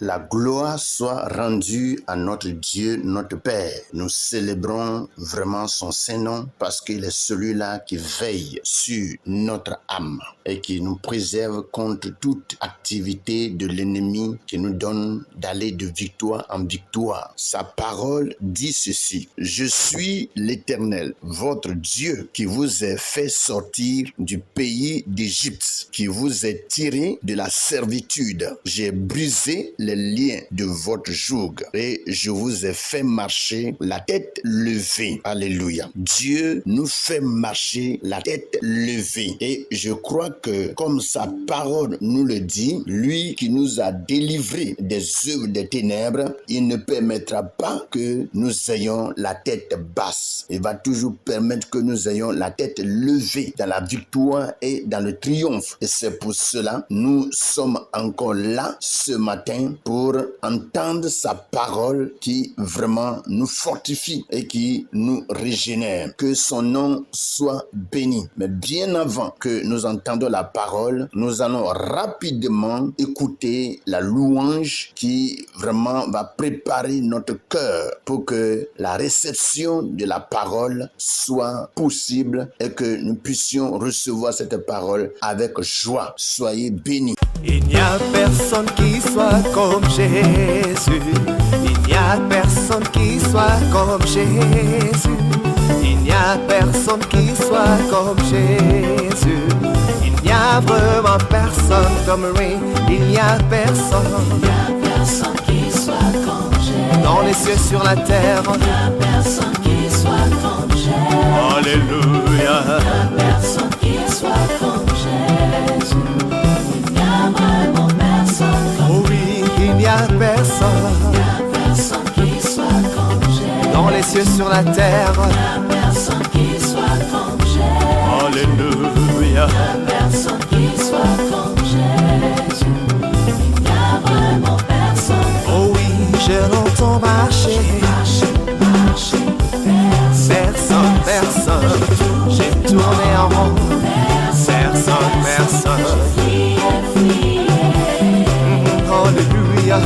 La gloire soit rendue à notre Dieu, notre Père. Nous célébrons vraiment son Saint-Nom parce qu'il est celui-là qui veille sur notre âme et qui nous préserve contre toute activité de l'ennemi qui nous donne d'aller de victoire en victoire. Sa parole dit ceci: Je suis l'Éternel, votre Dieu, qui vous a fait sortir du pays d'Égypte, qui vous a tiré de la servitude. J'ai brisé les liens de votre joug et je vous ai fait marcher la tête levée. Alléluia. Dieu nous fait marcher la tête levée et je crois que comme sa parole nous le dit, lui qui nous a délivrés des œuvres des ténèbres, il ne permettra pas que nous ayons la tête basse. Il va toujours permettre que nous ayons la tête levée dans la victoire et dans le triomphe. Et c'est pour cela nous sommes encore là ce matin pour entendre sa parole qui vraiment nous fortifie et qui nous régénère. Que son nom soit béni. Mais bien avant que nous entendions la parole, nous allons rapidement écouter la louange qui vraiment va préparer notre cœur pour que la réception de la parole soit possible et que nous puissions recevoir cette parole avec joie. Soyez bénis. Il n'y a personne qui soit comme Jésus. Il n'y a personne qui soit comme Jésus. Il n'y a personne qui soit comme Jésus. Il n'y a vraiment personne comme lui. Il n'y a personne. Il n'y a personne qui soit comme Jésus. Dans les cieux, sur la terre. Il n'y a personne qui soit comme Jésus. Alléluia. Il n'y a personne qui soit comme Jésus. Il n'y a vraiment personne comme Oh oui, il n'y a personne. Il n'y a personne qui soit comme Jésus. Dans les cieux, sur la terre. Il n'y a personne qui soit comme Jésus. Alléluia. Il n'y a personne qui soit comme Jésus. Il n'y a vraiment personne. Oh oui, je l'entends marcher. Marcher, Personne, personne. J'ai tourné en rond. Personne. Alléluia.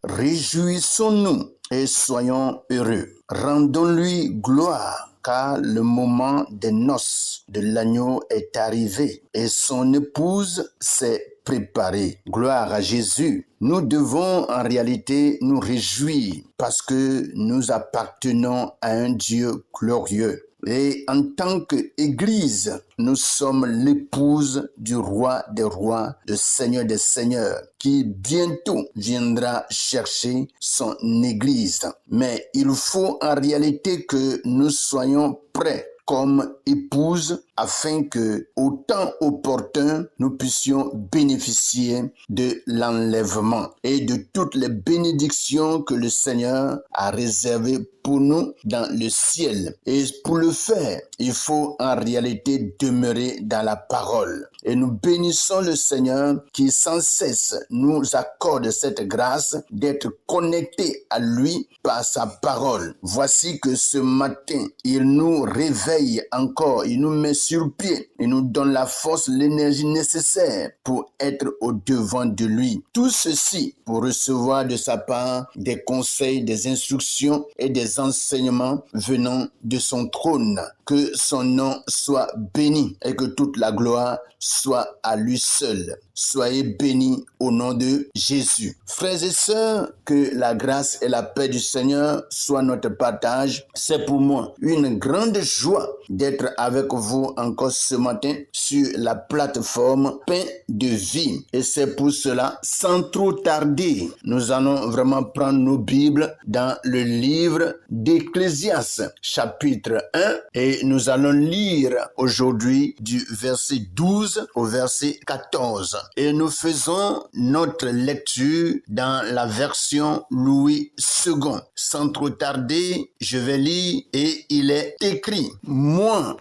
Réjouissons-nous et soyons heureux. Rendons-lui gloire, car le moment des noces de l'agneau est arrivé et son épouse s'est préparée. Gloire à Jésus. Nous devons en réalité nous réjouir parce que nous appartenons à un Dieu glorieux. Et en tant qu'Église, nous sommes l'épouse du roi des rois, le Seigneur des seigneurs, qui bientôt viendra chercher son Église. Mais il faut en réalité que nous soyons prêts comme épouse afin que, au temps opportun, nous puissions bénéficier de l'enlèvement et de toutes les bénédictions que le Seigneur a réservées pour nous dans le ciel. Et pour le faire, il faut en réalité demeurer dans la parole. Et nous bénissons le Seigneur qui sans cesse nous accorde cette grâce d'être connectés à lui par sa parole. Voici que ce matin, il nous réveille encore, il nous met sur pied, il nous donne la force, l'énergie nécessaire pour être au devant de lui. Tout ceci pour recevoir de sa part des conseils, des instructions et des enseignements venant de son trône. Que son nom soit béni et que toute la gloire soit à lui seul. Soyez bénis au nom de Jésus. Frères et sœurs, que la grâce et la paix du Seigneur soient notre partage. C'est pour moi une grande joie d'être avec vous encore ce matin sur la plateforme Pain de vie. Et c'est pour cela, sans trop tarder, nous allons vraiment prendre nos Bibles dans le livre d'Ecclésiaste, chapitre 1, et nous allons lire aujourd'hui du verset 12 au verset 14. Et nous faisons notre lecture dans la version Louis II. Sans trop tarder, je vais lire et il est écrit: Moi,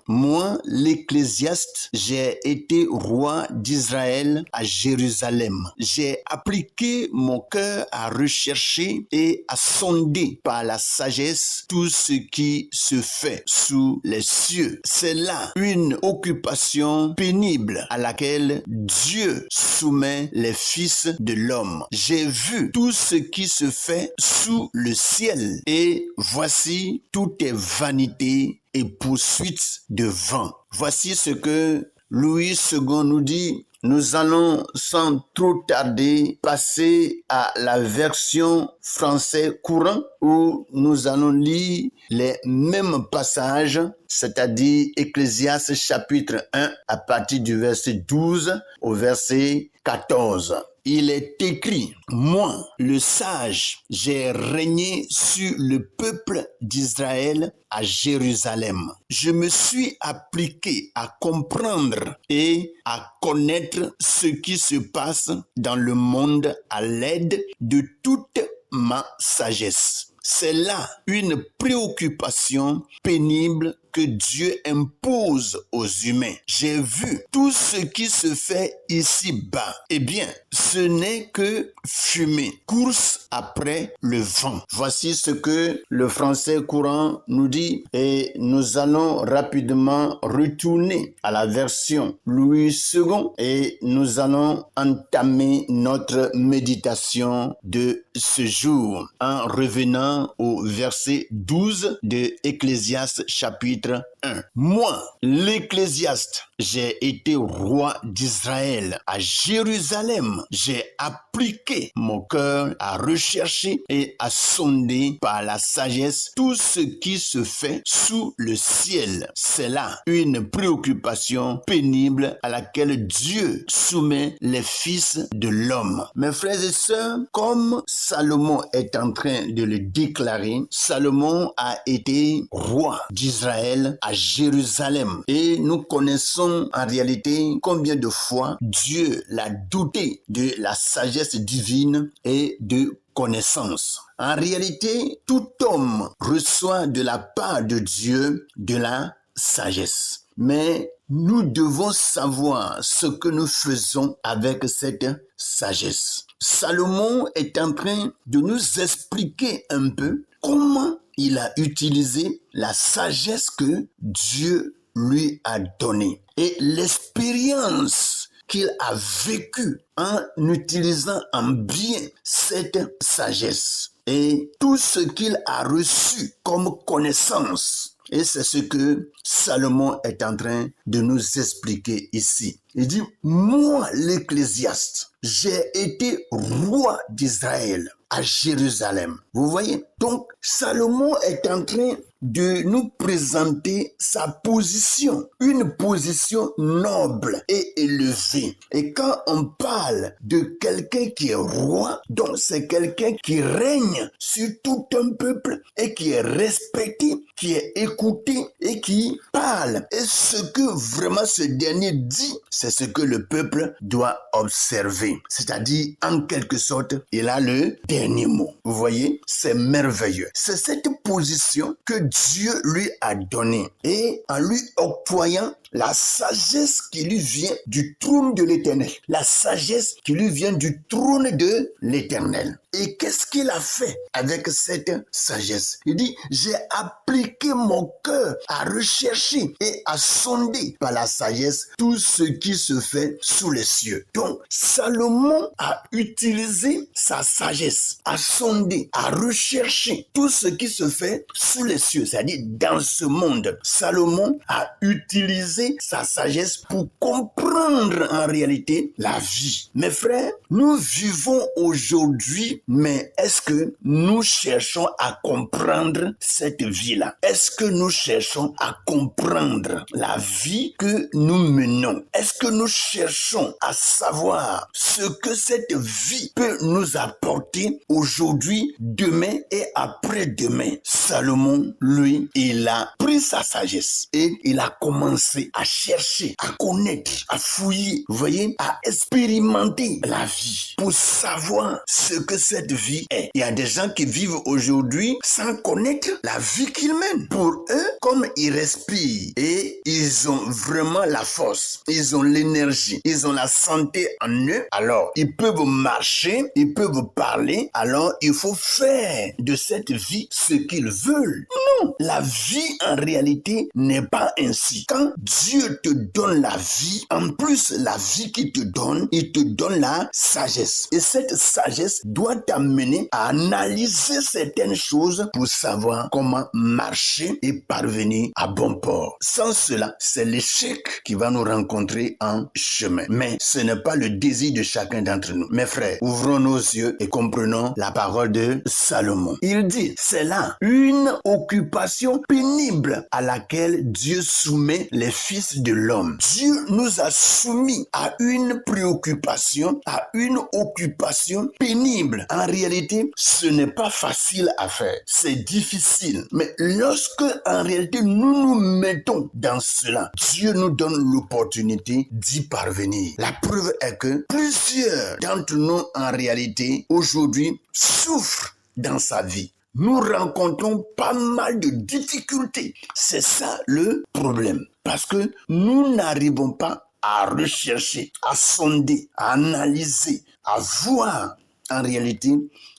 l'Ecclésiaste, j'ai été roi d'Israël à Jérusalem. J'ai appliqué mon cœur à rechercher et à sonder par la sagesse tout ce qui se fait sous les cieux. C'est là une occupation pénible à laquelle Dieu soumet les fils de l'homme. J'ai vu tout ce qui se fait sous le ciel et voici tout est vanité et poursuite de vent. Voici ce que Louis II nous dit. Nous allons sans trop tarder passer à la version français courant où nous allons lire les mêmes passages, c'est-à-dire Ecclésiaste chapitre 1 à partir du verset 12 au verset 14. Il est écrit, « Moi, le sage, j'ai régné sur le peuple d'Israël à Jérusalem. Je me suis appliqué à comprendre et à connaître ce qui se passe dans le monde à l'aide de toute ma sagesse. » C'est là une préoccupation pénible que Dieu impose aux humains. J'ai vu tout ce qui se fait ici-bas. Eh bien, ce n'est que fumée, course après le vent. Voici ce que le français courant nous dit et nous allons rapidement retourner à la version Louis II et nous allons entamer notre méditation de ce jour en revenant au verset 12 de Ecclésiaste chapitre 1. Moi, l'Ecclésiaste, j'ai été roi d'Israël. À Jérusalem, j'ai appliqué mon cœur à rechercher et à sonder par la sagesse tout ce qui se fait sous le ciel. C'est là une préoccupation pénible à laquelle Dieu soumet les fils de l'homme. Mes frères et sœurs, comme Salomon est en train de le déclarer, Salomon a été roi d'Israël à Jérusalem. Et nous connaissons en réalité combien de fois Dieu l'a doté de la sagesse divine et de connaissance. En réalité, tout homme reçoit de la part de Dieu de la sagesse. Mais nous devons savoir ce que nous faisons avec cette sagesse. Salomon est en train de nous expliquer un peu comment il a utilisé la sagesse que Dieu lui a donnée et l'expérience qu'il a vécue en utilisant en bien cette sagesse et tout ce qu'il a reçu comme connaissance. Et c'est ce que Salomon est en train de nous expliquer ici. Il dit, moi l'Ecclésiaste, j'ai été roi d'Israël à Jérusalem. Vous voyez? Donc, Salomon est en train de nous présenter sa position, une position noble et élevée. Et quand on parle de quelqu'un qui est roi, donc c'est quelqu'un qui règne sur tout un peuple et qui est respecté, qui est écouté et qui parle. Et ce que vraiment ce dernier dit, c'est ce que le peuple doit observer. C'est-à-dire, en quelque sorte, il a le dernier mot. Vous voyez, c'est merveilleux. C'est cette position que Dieu lui a donnée. Et en lui octroyant la sagesse qui lui vient du trône de l'Éternel. La sagesse qui lui vient du trône de l'Éternel. Et qu'est-ce qu'il a fait avec cette sagesse? Il dit, j'ai appliqué mon cœur à rechercher et à sonder par la sagesse tout ce qui se fait sous les cieux. Donc, Salomon a utilisé sa sagesse à sonder, à rechercher tout ce qui se fait sous les cieux, c'est-à-dire dans ce monde. Salomon a utilisé sa sagesse pour comprendre en réalité la vie. Mes frères, nous vivons aujourd'hui, mais est-ce que nous cherchons à comprendre cette vie-là? Est-ce que nous cherchons à comprendre la vie que nous menons? Est-ce que nous cherchons à savoir ce que cette vie peut nous apporter aujourd'hui, demain et après-demain? Salomon, lui, il a pris sa sagesse et il a commencé à chercher, à connaître, à fouiller, vous voyez, à expérimenter la vie pour savoir ce que cette vie est. Il y a des gens qui vivent aujourd'hui sans connaître la vie qu'ils mènent. Pour eux, comme ils respirent et ils ont vraiment la force, ils ont l'énergie, ils ont la santé en eux, alors ils peuvent marcher, ils peuvent parler, alors il faut faire de cette vie ce qu'ils veulent. Non, la vie en réalité n'est pas ainsi. Quand Dieu te donne la vie, en plus la vie qu'il te donne, il te donne la sagesse. Et cette sagesse doit t'amener à analyser certaines choses pour savoir comment marcher et parvenir à bon port. Sans cela, c'est l'échec qui va nous rencontrer en chemin. Mais ce n'est pas le désir de chacun d'entre nous. Mes frères, ouvrons nos yeux et comprenons la parole de Salomon. Il dit, c'est là une occupation pénible à laquelle Dieu soumet les fils de l'homme. Dieu nous a soumis à une préoccupation, à une occupation pénible. En réalité, ce n'est pas facile à faire. C'est difficile. Mais lorsque, en réalité, nous nous mettons dans cela, Dieu nous donne l'opportunité d'y parvenir. La preuve est que plusieurs d'entre nous, en réalité, aujourd'hui, souffrent dans sa vie. Nous rencontrons pas mal de difficultés. C'est ça le problème. Parce que nous n'arrivons pas à rechercher, à sonder, à analyser, à voir en réalité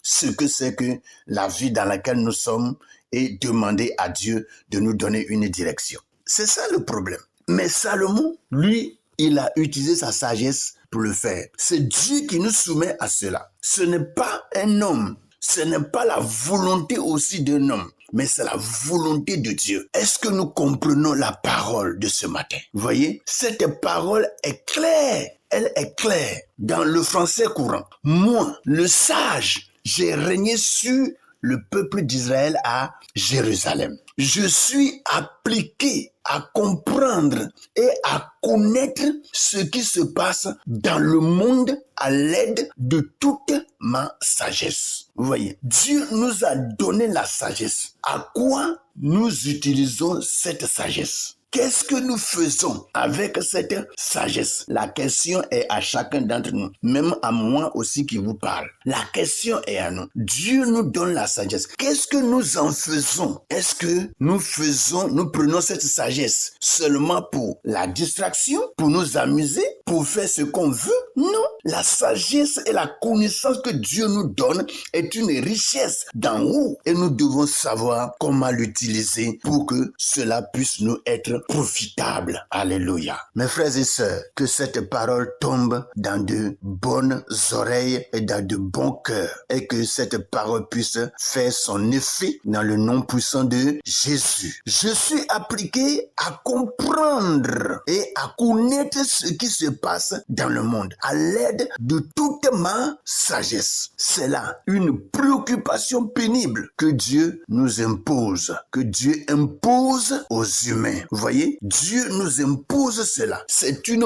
ce que c'est que la vie dans laquelle nous sommes et demander à Dieu de nous donner une direction. C'est ça le problème. Mais Salomon, lui, il a utilisé sa sagesse pour le faire. C'est Dieu qui nous soumet à cela. Ce n'est pas un homme. Ce n'est pas la volonté aussi d'un homme, mais c'est la volonté de Dieu. Est-ce que nous comprenons la parole de ce matin? Vous voyez, cette parole est claire. Elle est claire dans le français courant. Moi, le sage, j'ai régné sur le peuple d'Israël à Jérusalem. Je suis appliqué à comprendre et à connaître ce qui se passe dans le monde à l'aide de toute ma sagesse. Vous voyez, Dieu nous a donné la sagesse. À quoi nous utilisons cette sagesse? Qu'est-ce que nous faisons avec cette sagesse? La question est à chacun d'entre nous, même à moi aussi qui vous parle. La question est à nous. Dieu nous donne la sagesse. Qu'est-ce que nous en faisons? Est-ce que nous prenons cette sagesse seulement pour la distraction, pour nous amuser, pour faire ce qu'on veut? Non. La sagesse et la connaissance que Dieu nous donne est une richesse d'en haut et nous devons savoir comment l'utiliser pour que cela puisse nous être profitable. Alléluia. Mes frères et sœurs, que cette parole tombe dans de bonnes oreilles et dans de bons cœurs et que cette parole puisse faire son effet dans le nom puissant de Jésus. Je suis appliqué à comprendre et à connaître ce qui se passe dans le monde à l'aide de toute ma sagesse. C'est là une préoccupation pénible que Dieu nous impose, que Dieu impose aux humains. Vous voyez, Dieu nous impose cela. C'est une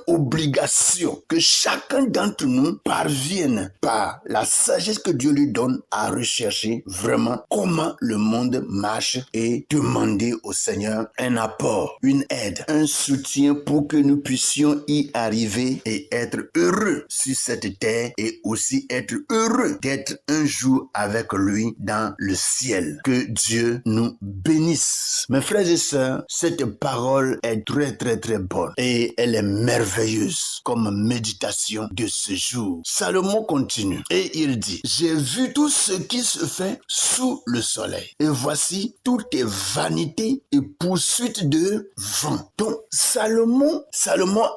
obligation que chacun d'entre nous parvienne par la sagesse que Dieu lui donne à rechercher vraiment comment le monde marche et demander au Seigneur un apport, une aide, un soutien pour que nous puissions y arriver et être heureux sur cette terre et aussi être heureux d'être un jour avec lui dans le ciel. Que Dieu nous bénisse. Mes frères et sœurs, cette parole est très très très bonne et elle est merveilleuse comme méditation de ce jour. Salomon continue et il dit, j'ai vu tout ce qui se fait sous le soleil et voici tout est vanité et poursuite de vent. Donc Salomon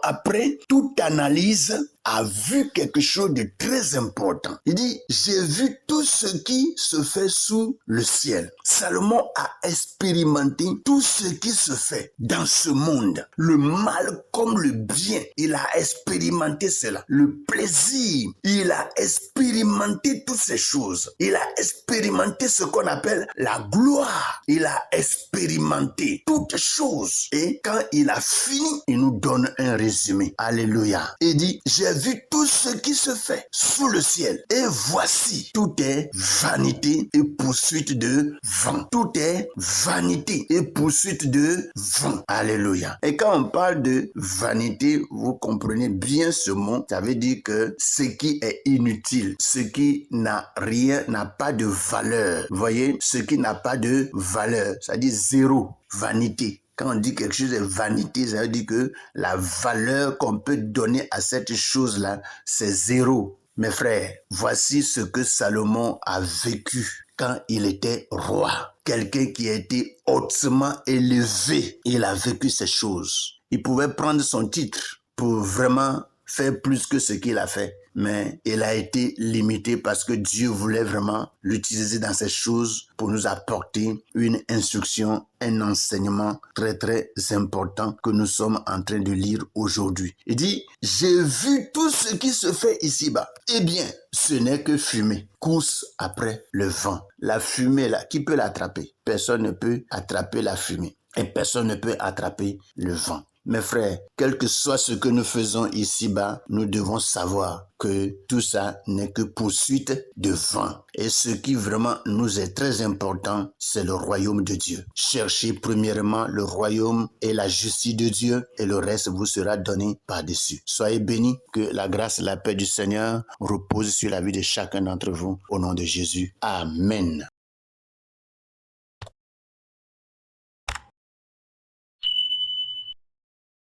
après toute analyse a vu quelque chose de très important. Il dit, j'ai vu tout ce qui se fait sous le ciel. Salomon a expérimenté tout ce qui se fait dans ce monde, le mal comme le bien. Il a expérimenté cela, le plaisir. Il a expérimenté toutes ces choses. Il a expérimenté ce qu'on appelle la gloire. Il a expérimenté toutes choses. Et quand il a fini, il nous donne un résumé. Alléluia. Il dit, j'ai vu tout ce qui se fait sous le ciel. Et voici, tout est vanité et poursuite de vent. Tout est vanité et poursuite de vent. Alléluia. Et quand on parle de vanité, vous comprenez bien ce mot. Ça veut dire que ce qui est inutile, ce qui n'a rien, n'a pas de valeur. Vous voyez, ce qui n'a pas de valeur, ça dit zéro, vanité. Quand on dit quelque chose de vanité, ça veut dire que la valeur qu'on peut donner à cette chose-là, c'est zéro. Mes frères, voici ce que Salomon a vécu quand il était roi. Quelqu'un qui a été hautement élevé. Il a vécu ces choses. Il pouvait prendre son titre pour vraiment faire plus que ce qu'il a fait. Mais il a été limité parce que Dieu voulait vraiment l'utiliser dans ces choses pour nous apporter une instruction, un enseignement très très important que nous sommes en train de lire aujourd'hui. Il dit, j'ai vu tout ce qui se fait ici-bas. Eh bien, ce n'est que fumée, course après le vent. La fumée là, qui peut l'attraper? Personne ne peut attraper la fumée et personne ne peut attraper le vent. Mes frères, quel que soit ce que nous faisons ici-bas, nous devons savoir que tout ça n'est que poursuite de vent. Et ce qui vraiment nous est très important, c'est le royaume de Dieu. Cherchez premièrement le royaume et la justice de Dieu et le reste vous sera donné par-dessus. Soyez bénis, que la grâce et la paix du Seigneur reposent sur la vie de chacun d'entre vous. Au nom de Jésus. Amen.